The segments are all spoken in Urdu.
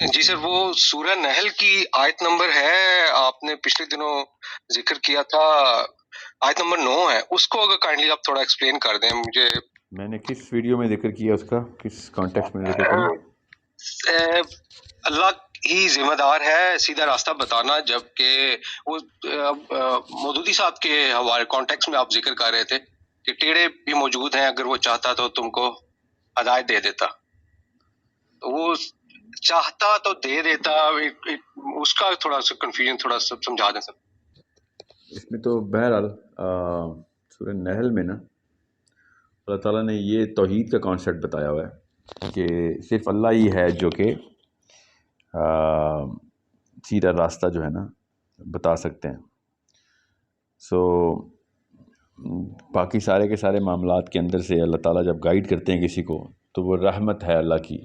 جی سر، وہ سورہ نحل کی آیت نمبر ہے، آپ نے پچھلے دنوں ذکر کیا تھا، آیت نمبر 9 ہے، اس کو اگر کائنڈلی آپ تھوڑا ایکسپلین کر دیں مجھے۔ میں نے کس ویڈیو میں ذکر کیا اس کا، کس کانٹیکس میں ذکر کیا؟ اللہ ہی ذمہ دار ہے سیدھا راستہ بتانا، جبکہ وہ مودودی صاحب کے حوالے کانٹیکس میں آپ ذکر کر رہے تھے کہ ٹیڑے بھی موجود ہیں، اگر وہ چاہتا تو تم کو ہدایت دے دیتا، وہ چاہتا تو دے دیتا، اس کا تھوڑا سا کنفیوژن تھوڑا سا سمجھا دیں سر۔ اس میں تو بہرحال سورہ نحل میں نا اللہ تعالیٰ نے یہ توحید کا کانسیپٹ بتایا ہوا ہے کہ صرف اللہ ہی ہے جو کہ سیدھا راستہ جو ہے نا بتا سکتے ہیں۔ سو باقی سارے کے سارے معاملات کے اندر سے اللہ تعالیٰ جب گائیڈ کرتے ہیں کسی کو تو وہ رحمت ہے اللہ کی،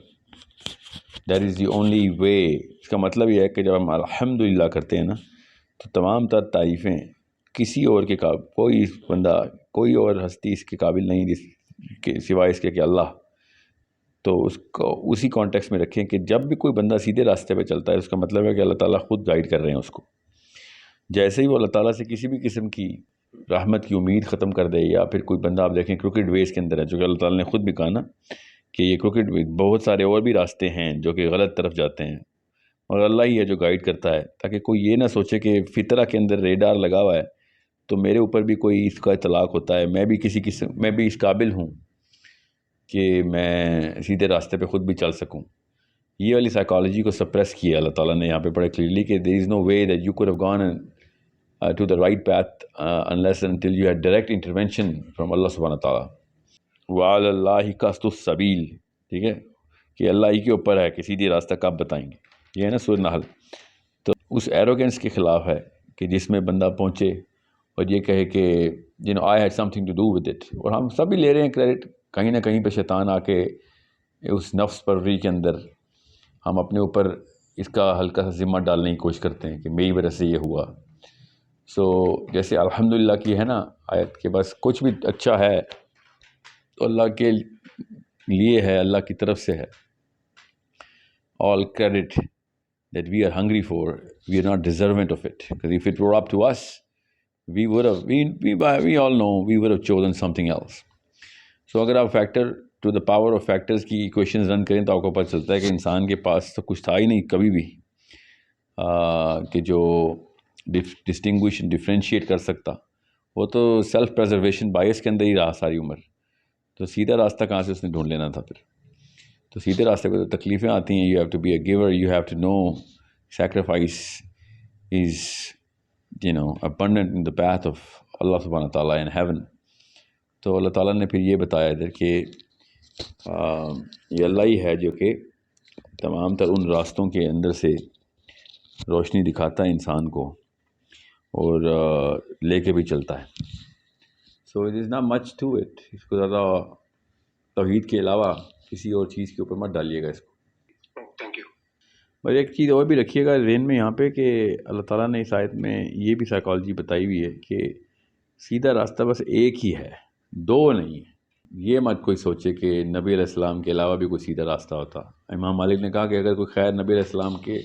that is the only way. اس کا مطلب یہ ہے کہ جب ہم الحمدللہ کرتے ہیں نا تو تمام تر تعریفیں کسی اور کے قابل، کوئی بندہ، کوئی اور ہستی اس کے قابل نہیں کہ سوائے اس کے اللہ۔ تو اس کو اسی کانٹیکس میں رکھیں کہ جب بھی کوئی بندہ سیدھے راستے پہ چلتا ہے اس کا مطلب ہے کہ اللہ تعالیٰ خود گائیڈ کر رہے ہیں اس کو۔ جیسے ہی وہ اللہ تعالیٰ سے کسی بھی قسم کی رحمت کی امید ختم کر دے، یا پھر کوئی بندہ آپ دیکھیں کروکڈ ویز کے اندر ہے، جو کہ اللہ تعالیٰ نے خود بھی کہا نا کہ یہ کروکڈ ویز، بہت سارے اور بھی راستے ہیں جو کہ غلط طرف جاتے ہیں، اور اللہ ہی ہے جو گائیڈ کرتا ہے، تاکہ کوئی یہ نہ سوچے کہ فطرہ کے اندر ریڈار لگا ہوا ہے تو میرے اوپر بھی کوئی اس کا اطلاق ہوتا ہے، میں بھی کسی قسم میں بھی اس قابل ہوں کہ میں سیدھے راستے پہ خود بھی چل سکوں۔ یہ والی سائیکالوجی کو سپریس کیا اللہ تعالیٰ نے یہاں پہ بڑے کلیئرلی کہ there is no way that you could have gone to the right path unless and until you had direct intervention from Allah subhanahu wa ta'ala. وَعَلَى اللَّهِ قَصْدُ السَّبِيلِ، ٹھیک ہے، کہ اللہ ہی کے اوپر ہے کہ سیدھی راستہ کب بتائیں گے، یہ ہے نا سورہ نحل۔ تو اس ایروگنس کے خلاف ہے کہ جس میں بندہ پہنچے اور یہ کہے کہ I had something to do with it، اور ہم سب بھی لے رہے ہیں کریڈٹ، کہیں نہ کہیں پہ شیطان آ کے اس نفس پروری کے اندر ہم اپنے اوپر اس کا ہلکا سا ذمہ ڈالنے کی کوشش کرتے ہیں کہ میری وجہ سے یہ ہوا۔ سو جیسے الحمدللہ کی ہے نا آیت کے بس کچھ بھی اچھا ہے تو اللہ کے لیے ہے، اللہ کی طرف سے ہے۔ all credit that we are hungry for, we are not deserving of it, because if it were up to us we would have we all know we would have chosen something else. So اگر آپ factor to the power of factors کی ایکویشنز رن کریں تو آپ کو پتہ چلتا ہے کہ انسان کے پاس تو کچھ تھا ہی نہیں کبھی بھی کہ جو ڈسٹنگوش ڈفرینشیٹ کر سکتا، وہ تو سیلف پریزرویشن بائس کے اندر ہی رہا ساری عمر، تو سیدھا راستہ کہاں سے اس نے ڈھونڈ لینا تھا پھر؟ تو سیدھے راستے پہ تو تکلیفیں آتی ہیں، you have to be a giver, you have to know sacrifice is abundant in the path of Allah subhanahu wa ta'ala in heaven۔ تو اللہ تعالیٰ نے پھر یہ بتایا ادھر کہ یہ اللہ ہی ہے جو کہ تمام تر ان راستوں کے اندر سے روشنی دکھاتا ہے انسان کو اور لے کے بھی چلتا ہے۔ So it is not much to it, اس کو زیادہ توحید کے علاوہ کسی اور چیز کے اوپر مت ڈالیے گا اس کو۔ Thank you. اور ایک چیز اور بھی رکھیے گا ذہن میں یہاں پہ کہ اللہ تعالیٰ نے اس آیت میں یہ بھی سائیکالوجی بتائی ہوئی ہے کہ سیدھا راستہ بس ایک ہی ہے، دو نہیں ہے۔ یہ مت کوئی سوچے کہ نبی علیہ السلام کے علاوہ بھی کوئی سیدھا راستہ ہوتا۔ امام مالک نے کہا کہ اگر کوئی خیر نبی علیہ السلام کے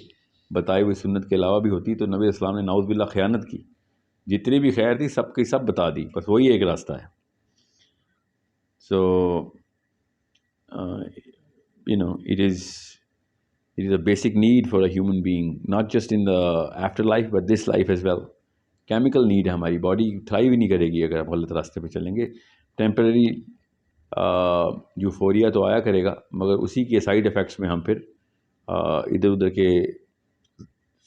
بتائی ہوئی سنت کے علاوہ بھی ہوتی تو نبی علیہ السلام نے نعوذ باللہ خیانت کی، جتنی بھی خیر تھی سب کی سب بتا دی، بس وہی ایک راستہ ہے۔ سو it is a basic need for a human being, not just in the afterlife but this life as well۔ Chemical need ہے، ہماری باڈی تھرائی بھی نہیں کرے گی اگر آپ غلط راستے پہ چلیں گے۔ ٹیمپرری یوفوریا تو آیا کرے گا، مگر اسی کے سائیڈ ایفیکٹس میں ہم پھر ادھر ادھر کے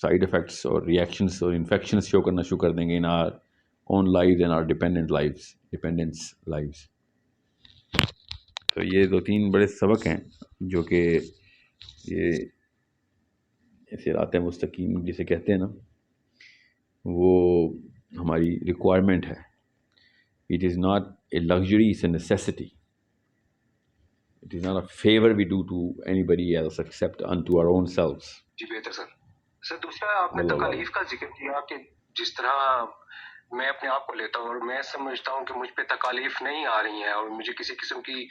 سائیڈ ایفیکٹس اور ریئیکشنس اور انفیکشنس شو کرنا شروع کر دیں گے in our own life and our dependents lives. تو یہ دو تین بڑے سبق ہیں جو کہ یہ صراط مستقیم جسے کہتے ہیں نا، وہ ہماری ریکوائرمنٹ ہے۔ It is not a luxury, it's a necessity. It is not a favour we do to anybody else except in to our own selves. جی بہتر سر۔ سر دوسرا آپ نے تکالیف کا ذکر کیا کہ جس طرح میں اپنے آپ کو لیتا ہوں اور میں سمجھتا ہوں کہ مجھ پہ تکالیف نہیں آ رہی ہیں اور مجھے کسی قسم کی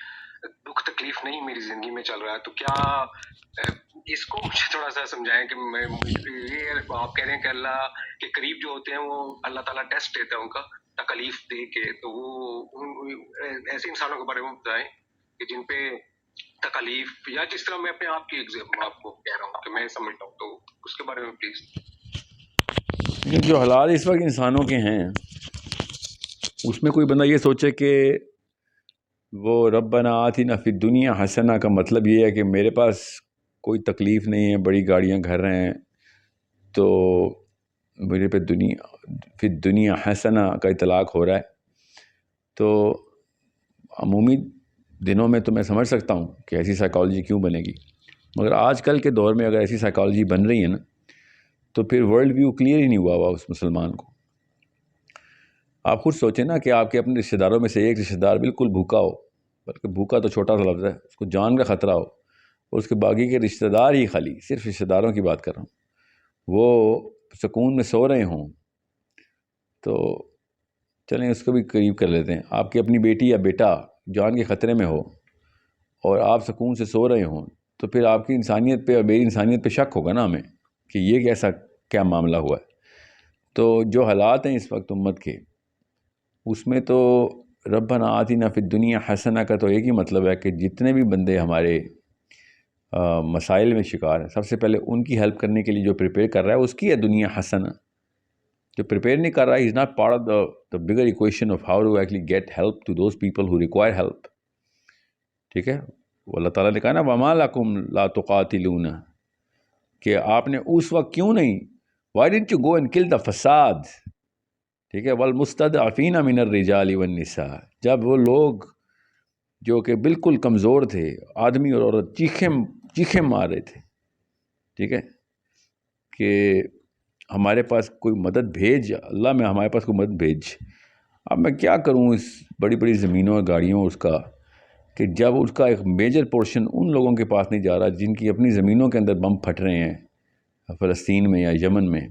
دکھ تکلیف نہیں میری زندگی میں چل رہا ہے، تو کیا اس کو مجھے تھوڑا سا سمجھائیں کہ میں یہ آپ کہہ رہے ہیں کہ اللہ کے قریب جو ہوتے ہیں وہ اللہ تعالیٰ ٹیسٹ دیتا ہے ان کا تکلیف دے کے، تو وہ ایسے انسانوں کے بارے میں بتائیں کہ جن پہ تکلیف، یا جس طرح میں اپنے آپ کی آپ کو کہہ رہا ہوں کہ میں سمجھتا ہوں، تو اس کے بارے میں پلیز۔ جو حالات اس وقت انسانوں کے ہیں اس میں کوئی بندہ یہ سوچے کہ وہ ربنا آتنا فی الدنیا حسنہ کا مطلب یہ ہے کہ میرے پاس کوئی تکلیف نہیں ہے، بڑی گاڑیاں گھر رہے ہیں، تو میرے پہ فی الدنیا حسنہ کا اطلاق ہو رہا ہے، تو عمومی دنوں میں تو میں سمجھ سکتا ہوں کہ ایسی سائیکالوجی کیوں بنے گی، مگر آج کل کے دور میں اگر ایسی سائیکالوجی بن رہی ہے نا تو پھر ورلڈ ویو کلیئر ہی نہیں ہوا اس مسلمان کو۔ آپ خود سوچیں نا کہ آپ کے اپنے رشتہ داروں میں سے ایک رشتہ دار بالکل بھوکا ہو، بلکہ بھوکا تو چھوٹا سا لفظ ہے، اس کو جان کا خطرہ ہو، اور اس کے باقی کے رشتہ دار ہی خالی، صرف رشتہ داروں کی بات کر رہا ہوں، وہ سکون میں سو رہے ہوں، تو چلیں اس کو بھی قریب کر لیتے ہیں۔ آپ کی اپنی بیٹی یا بیٹا جان کے خطرے میں ہو اور آپ سکون سے سو رہے ہوں، تو پھر آپ کی انسانیت پہ اور میری انسانیت پہ شک ہوگا نا ہمیں کہ یہ کیسا کیا معاملہ ہوا ہے۔ تو جو حالات ہیں اس وقت امت کے، اس میں تو ربنا آتنا فی الدنیا حسنہ کا تو ایک ہی مطلب ہے کہ جتنے بھی بندے ہمارے مسائل میں شکار ہیں، سب سے پہلے ان کی ہیلپ کرنے کے لیے جو پریپیئر کر رہا ہے اس کی ہے دنیا حسنہ۔ جو پریپیئر نہیں کر رہا ہے he is not part of the bigger equation of how to actually get help to those people who require help, ٹھیک ہے۔ وہ اللہ تعالیٰ نے کہا نا وما لکم لا تقاتلون، کہ آپ نے اس وقت کیوں نہیں why didn't you go and kill the فساد، ٹھیک ہے، والمستضعفین من الرجال والنساء، جب وہ لوگ جو کہ بالکل کمزور تھے، آدمی اور عورت چیخیں مار رہے تھے، ٹھیک ہے، کہ ہمارے پاس کوئی مدد بھیج، اللہ میں ہمارے پاس کوئی مدد بھیج۔ اب میں کیا کروں اس بڑی بڑی زمینوں اور گاڑیوں اس کا، کہ جب اس کا ایک میجر پورشن ان لوگوں کے پاس نہیں جا رہا جن کی اپنی زمینوں کے اندر بم پھٹ رہے ہیں فلسطین میں یا یمن میں،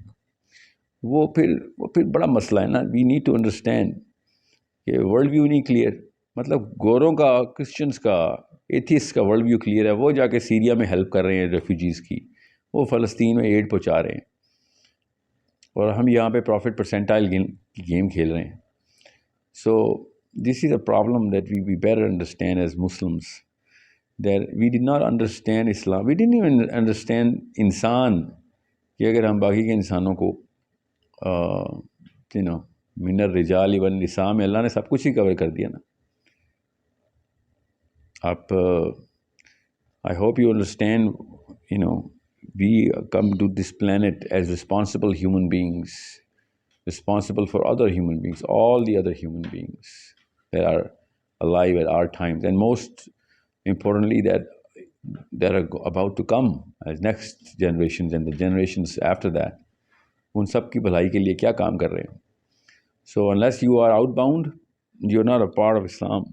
وہ پھر بڑا مسئلہ ہے نا۔ وی نیڈ ٹو انڈرسٹینڈ کہ ورلڈ ویو نہیں کلیئر، مطلب گوروں کا، کرسچنس کا، ایتھیسٹ کا ورلڈ ویو کلیئر ہے، وہ جا کے سیریا میں ہیلپ کر رہے ہیں ریفیوجیز کی، وہ فلسطین میں ایڈ پہنچا رہے ہیں، اور ہم یہاں پہ پروفٹ پرسینٹائل کی گیم کھیل رہے ہیں۔ So this is a problem that we better understand as Muslims, that we did not understand Islam, we didn't even understand insaan, کہ اگر ہم باقی کے انسانوں کو من الرجال والنساء میں اللہ نے سب کچھ ہی کور کر دیا نا۔ آپ I hope you understand, we come to this planet as responsible human beings, responsible for other human beings, all the other human beings that are alive at our times, and most importantly that are about to come as next generations and the generations after that. ان سب کی بھلائی کے لیے کیا کام کر رہے ہیں۔ So unless you are outbound, you're not a part of Islam,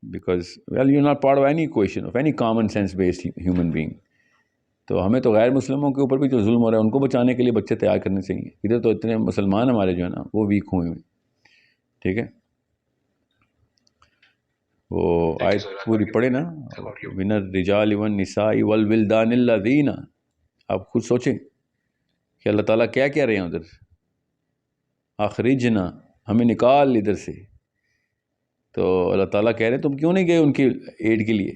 because you're not part of any equation of any common sense based human being. تو ہمیں تو غیر مسلموں کے اوپر بھی جو ظلم ہو رہا ہے ان کو بچانے کے لیے بچے تیار کرنے چاہیے۔ ادھر تو اتنے مسلمان ہمارے جو ہے نا وہ ویک ہوئے ہیں، ٹھیک ہے۔ وہ آیت پوری پڑھے نا، من الرجال والنساء والولدان الذین، آپ خود سوچیں کہ اللہ تعالیٰ کیا کہہ رہے ہیں ادھر، اخرجنا، ہمیں نکال ادھر سے۔ تو اللہ تعالیٰ کہہ رہے ہیں تم کیوں نہیں گئے ان کی ایڈ کے لیے؟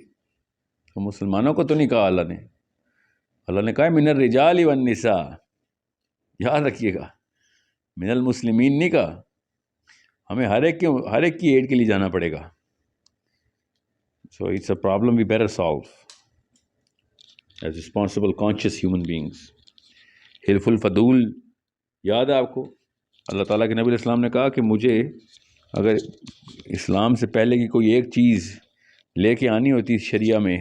تو مسلمانوں کو تو نہیں کہا اللہ نے کہا من الرجال والنساء، یاد رکھیے گا، من المسلمین نہیں کہا۔ ہمیں ہر ایک کی ایڈ کے لیے جانا پڑے گا۔ So it's a problem we better solve as responsible conscious human beings. حلف الفضول یاد ہے آپ کو؟ اللہ تعالیٰ کے نبی علیہ السلام نے کہا کہ مجھے اگر اسلام سے پہلے کی کوئی ایک چیز لے کے آنی ہوتی شریعہ میں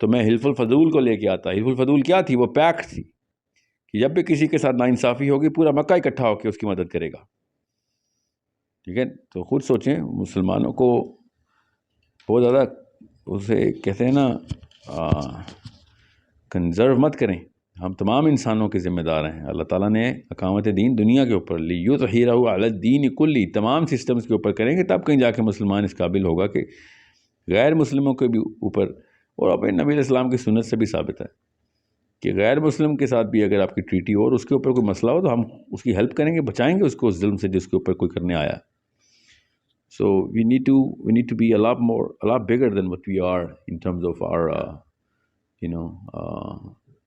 تو میں حلف الفضول کو لے کے آتا۔ حلف الفضول کیا تھی؟ وہ پیکٹ تھی کہ جب بھی کسی کے ساتھ ناانصافی ہوگی پورا مکہ اکٹھا ہو کے اس کی مدد کرے گا، ٹھیک ہے۔ تو خود سوچیں، مسلمانوں کو بہت زیادہ اسے کہتے ہیں نا کنزرو مت کریں، ہم تمام انسانوں کے ذمہ دار ہیں۔ اللہ تعالیٰ نے اقامت دین دنیا کے اوپر لیظہرہ علی الدین کلی، تمام سسٹمز کے اوپر کریں گے، تب کہیں جا کے مسلمان اس قابل ہوگا کہ غیر مسلموں کے بھی اوپر، اور اپنے نبی علیہ السلام کی سنت سے بھی ثابت ہے کہ غیر مسلم کے ساتھ بھی اگر آپ کی ٹریٹی ہو اور اس کے اوپر کوئی مسئلہ ہو تو ہم اس کی ہیلپ کریں گے, بچائیں گے اس کو اس ظلم سے جس کے اوپر کوئی کرنے آیا. So we need to be a lot bigger than what we are in terms of our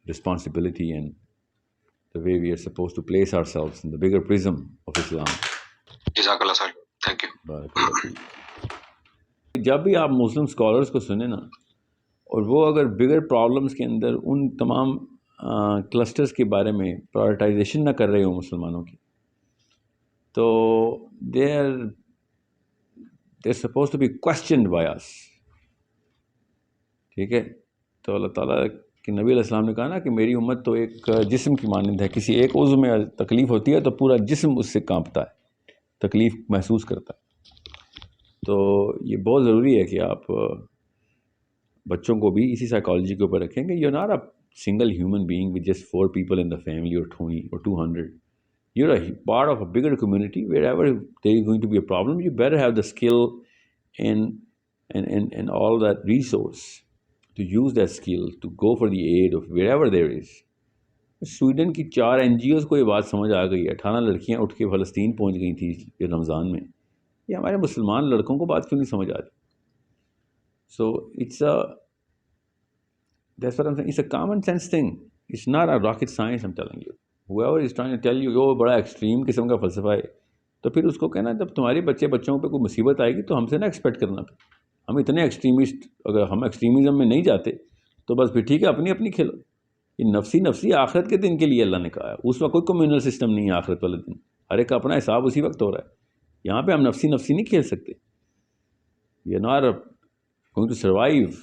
responsibility and the way we are supposed to place ourselves in the bigger prism of Islam. جزاک اللہ سر, تھینک یو. جب بھی آپ مسلم اسکالرس کو سنیں نا, اور وہ اگر بگر پرابلمس کے اندر ان تمام کلسٹرز کے بارے میں پرائرٹائزیشن نہ کر رہے ہوں مسلمانوں کی, تو they are suppose to be questioned by us. ٹھیک ہے, تو اللہ تعالیٰ کہ نبی علیہ السلام نے کہا نا کہ میری امت تو ایک جسم کی مانند ہے, کسی ایک عضو میں تکلیف ہوتی ہے تو پورا جسم اس سے کانپتا ہے, تکلیف محسوس کرتا ہے. تو یہ بہت ضروری ہے کہ آپ بچوں کو بھی اسی سائیکالوجی کے اوپر رکھیں کہ you not a single human being with just 4 people in the family or 20 or 200. You're a part of a bigger community. Wherever there is going to be a problem, you better have the skill and all that resource to use that skill to go for the aid of wherever there is. Sweden کی 4 NGOs کو یہ بات سمجھ آ گئی ہے, 18 لڑکیاں اٹھ کے فلسطین پہنچ گئی تھیں رمضان میں. یہ ہمارے مسلمان لڑکوں کو بات کیوں نہیں سمجھ آتی؟ So that's what I'm saying. It's a common sense thing. It's not a rocket science, I'm telling you. Whoever is trying to tell you وہ بڑا ایکسٹریم قسم کا فلسفہ ہے, تو پھر اس کو کہنا جب تمہاری بچوں پہ کوئی مصیبت آئے گی تو ہم سے نہ ایکسپیکٹ کرنا. پھر ہم اتنے ایکسٹریمسٹ, اگر ہم ایکسٹریمزم میں نہیں جاتے تو بس پھر ٹھیک ہے, اپنی کھیلو. یہ نفسی آخرت کے دن کے لیے اللہ نے کہا ہے. اس وقت کوئی کمیونل سسٹم نہیں ہے آخرت والے دن, ہر ایک کا اپنا حساب اسی وقت ہو رہا ہے. یہاں پہ ہم نفسی نہیں کھیل سکتے. We are not going to survive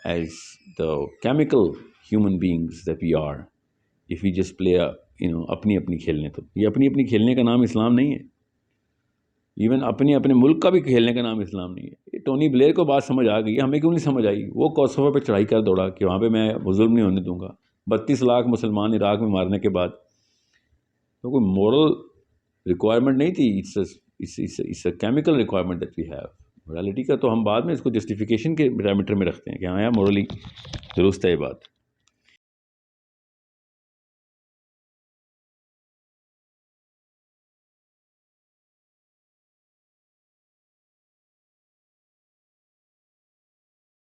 as the chemical human beings that we are if we just play اپنی کھیلنے. تو یہ اپنی کھیلنے کا نام اسلام نہیں ہے. ایون اپنے ملک کا بھی کھیلنے کا نام اسلام نہیں ہے. یہ ٹونی بلیئر کو بات سمجھ آ گئی, ہمیں کیوں نہیں سمجھ آئی؟ وہ کوسوو پہ چڑھائی کر دوڑا کہ وہاں پہ میں ظلم نہیں ہونے دوں گا. 32 لاکھ مسلمان عراق میں مارنے کے بعد تو کوئی مورل ریکوائرمنٹ نہیں تھی. It's a chemical requirement that we have. Morality کا تو ہم بعد میں اس کو جسٹیفیکیشن کے پیرامیٹر میں رکھتے ہیں کہ ہاں یار مورلی درست ہے یہ بات.